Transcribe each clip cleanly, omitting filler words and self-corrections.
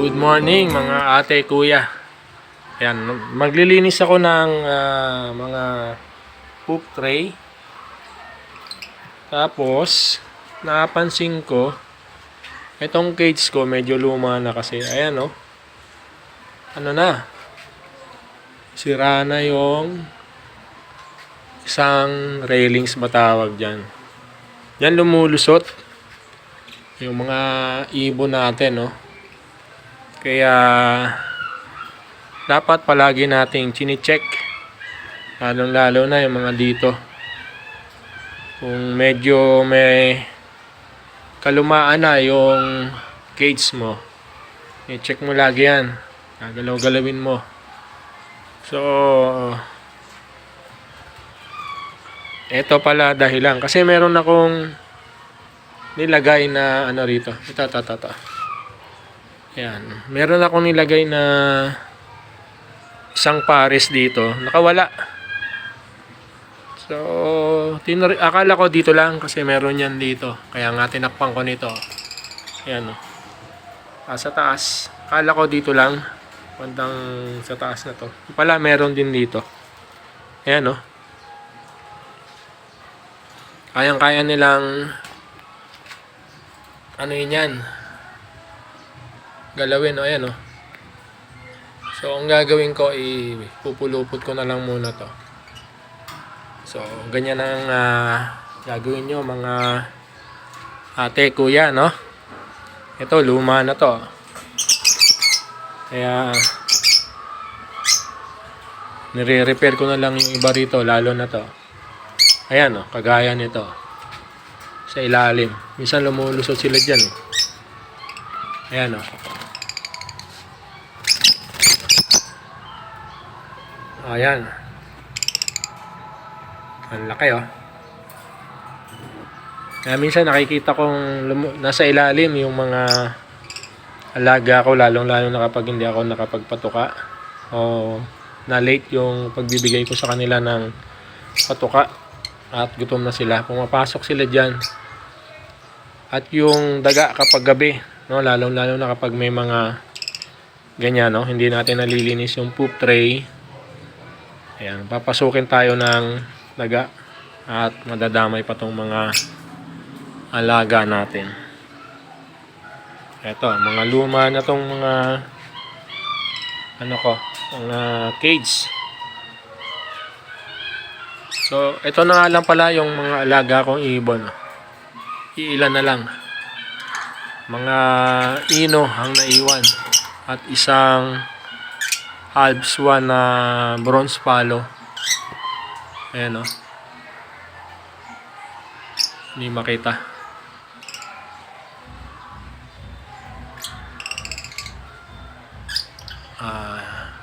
Good morning mga ate, kuya. Ayan, maglilinis ako ng mga poop tray. Tapos, napansin ko, itong cage ko medyo luma na kasi. Ayan oh. Ano na? Sira na yung isang railings ba tawag dyan. Yan lumulusot. Yung mga ibon natin, no? Kaya dapat palagi nating chine-check, lalong-lalo na yung mga dito. Kung medyo may kalumaan na yung cage mo, i-check mo lagi yan. Gagalaw-galawin mo. So, eto pala dahilan. Kasi meron akong nilagay na ano rito. Ito. Ayan. Meron akong nilagay na isang pares dito. Nakawala. So, akala ko dito lang kasi meron yan dito. Kaya nga tinakpan ko nito. Ayan o. Sa taas. Akala ko dito lang. Bandang sa taas na to. Pala meron din dito. Ayan o. Kayang-kaya nilang ano yun yan, galawin o. Ayan o. So ang gagawin ko, pupulupot ko na lang muna to. So ganyan ang gagawin nyo mga ate, kuya, no? Ito luma na to. Kaya nire-repair ko na lang yung iba rito, lalo na to. Ayan o, kagaya nito sa ilalim. Minsan lumulusot sila dyan. Ayan o. Ayan. Ang laki o. Kaya minsan nakikita kong nasa ilalim yung mga alaga ko, lalong-lalo na kapag hindi ako nakapagpatuka o na late yung pagbibigay ko sa kanila ng patuka at gutom na sila. Pumapasok sila dyan. At yung daga kapag gabi, no, lalong-lalo na kapag may mga ganyan, no, hindi natin nalilinis yung poop tray. Ayan, papasukin tayo ng daga at madadamay pa tong mga alaga natin. Eto, mga luma na tong mga mga cage. So, ito na nga lang pala yung mga alaga kong ibon. Iilan na lang. Mga ino ang naiwan. At isang Alps 1 na bronze palo. Ayan o. Hindi makita.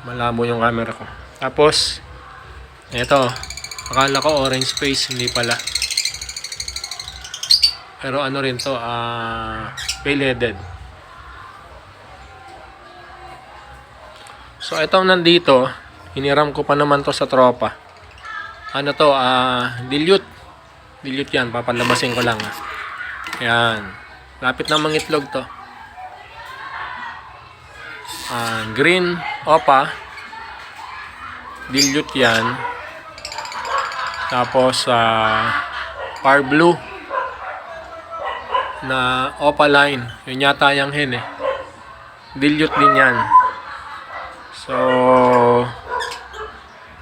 Malabo yung camera ko. Tapos, eto. Akala ko orange space, hindi pala. Pero ano rin to, pale-headed. So itong nandito, hiniram ko pa naman to sa tropa. Ano to, dilute. Dilute yan, papalabasin ko lang. Yan. Lapit na mangitlog to. Green opa. Dilute yan. Tapos par blue na opaline, yun yata yung hen dilute din yan. So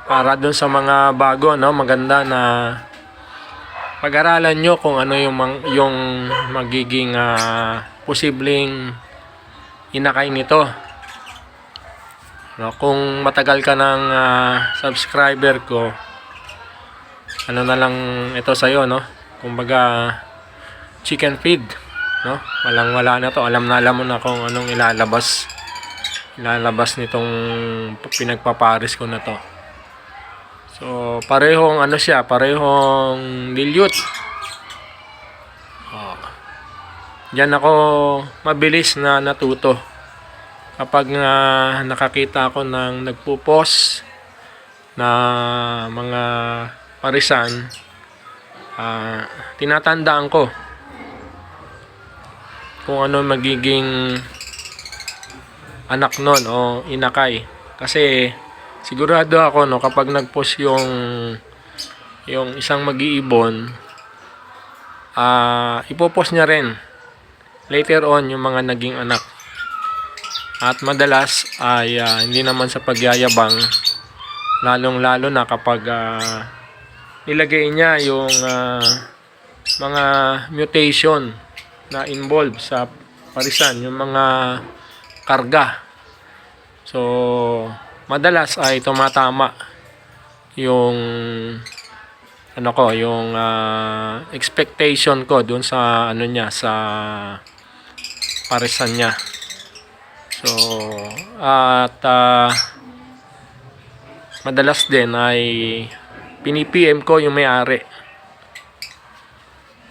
para dun sa mga bago, no, maganda na pag-aralan nyo kung ano yung magiging posibleng inakay nito, no. Kung matagal ka ng subscriber ko, ano na lang ito sa'yo, no, kumbaga chicken feed, no? Walang-wala na to. Alam mo na kung anong ilalabas nitong pinagpapares ko na to. So, parehong ano siya, parehong dilute. Diyan ako mabilis na natuto. Kapag nakakita ako ng nagpo-post na mga parisan, tinatandaan ko kung ano magiging anak nun o inakay. Kasi sigurado ako no kapag nag-post yung isang mag-iibon, ipopost niya rin later on yung mga naging anak. At madalas ay hindi naman sa pagyayabang, lalong-lalo na kapag nilagay niya yung mga mutation na involved sa parisan, yung mga karga. So, madalas ay tumatama yung yung expectation ko dun sa niya, sa parisan niya. So, at madalas din ay pini-PM ko yung may-ari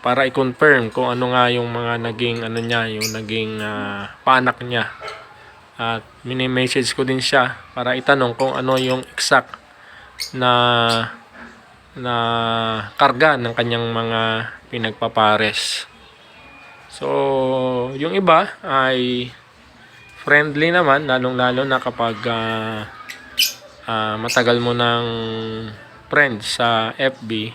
para i-confirm kung ano nga yung mga naging niya, yung naging panak niya. At mini-message ko din siya para itanong kung ano yung exact na karga ng kanyang mga pinagpapares. So, yung iba ay friendly naman, lalong-lalo na kapag matagal mo ng friend sa FB,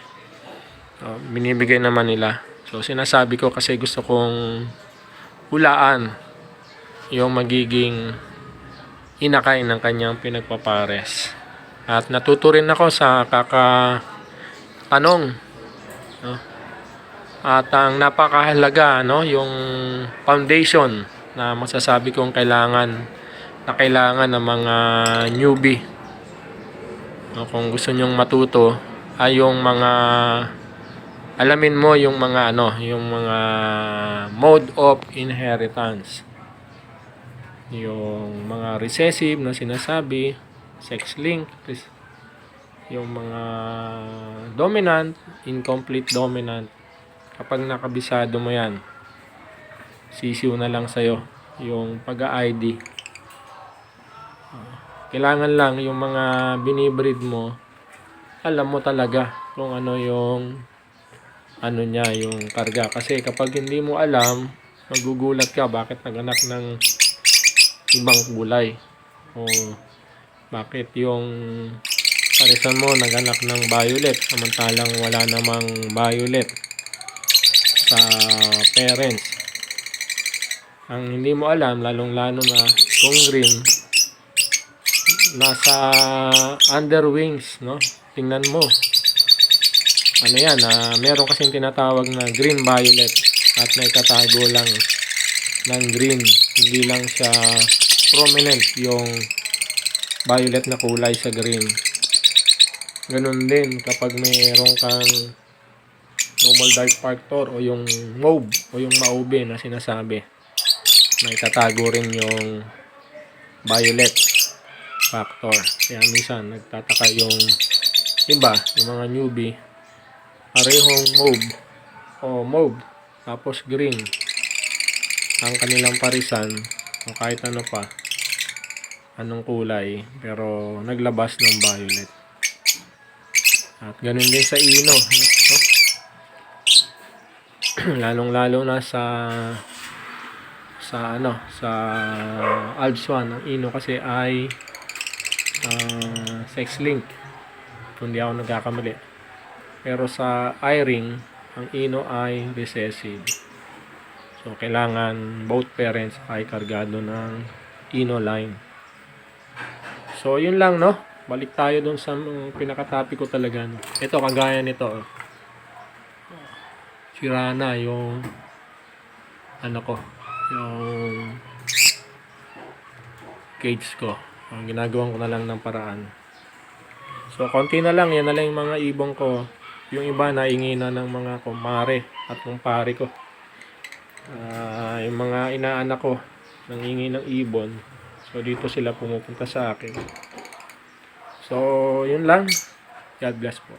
binibigay naman nila. So, sinasabi ko kasi gusto kong hulaan yung magiging inakay ng kanyang pinagpapares. At natuto rin ako sa kakatanong, no? At ang napakahalaga, no, yung foundation na masasabi kong kailangan ng mga newbie. No, kung gusto nyong matuto ay yung mga alamin mo yung mga yung mga mode of inheritance. Yung mga recessive na sinasabi, sex link, yung mga dominant, incomplete dominant. Kapag nakabisado mo yan, sisiw na lang sa'yo yung pag-ID. Kailangan lang yung mga binibreed mo, alam mo talaga kung ano yung niya, yung karga. Kasi kapag hindi mo alam, magugulat ka bakit naganak ng ibang kulay. O bakit yung parisan mo naganak ng violet samantalang wala namang violet sa parents. Ang hindi mo alam, lalong-lalo na kung green, nasa underwings, no? Tingnan mo. Ano yan, meron kasing tinatawag na green violet at may katago lang ng green. Hindi lang siya prominent yung violet na kulay sa green. Ganun din kapag mayroon kang normal dark factor o yung mauve o yung mauve na sinasabi, may tatago rin yung violet factor. Kaya minsan nagtataka yung iba, yung mga newbie, parehong mauve o mauve tapos green ang kanilang parisan o kahit ano pa, anong kulay, pero naglabas ng violet. At ganun din sa ino, no? Lalong-lalo na sa Alps 1, ang ino kasi ay sex link, kung di ako nagkakamali. Pero sa I-ring, ang ino ay recessive. So, kailangan both parents ay kargado ng ino line. So, yun lang, no? Balik tayo dun sa pinaka-topic ko talaga. No? Ito, kagaya nito. Sira na yung yung cage ko. Ginagawan ko na lang ng paraan. So, konti na lang. Yan na lang yung mga ibong ko. Yung iba, naingi na ng mga kumare at kumpare ko. Yung mga inaanak ko nangingi ng ibon, so dito sila pumupunta sa akin. So yun lang, God bless po.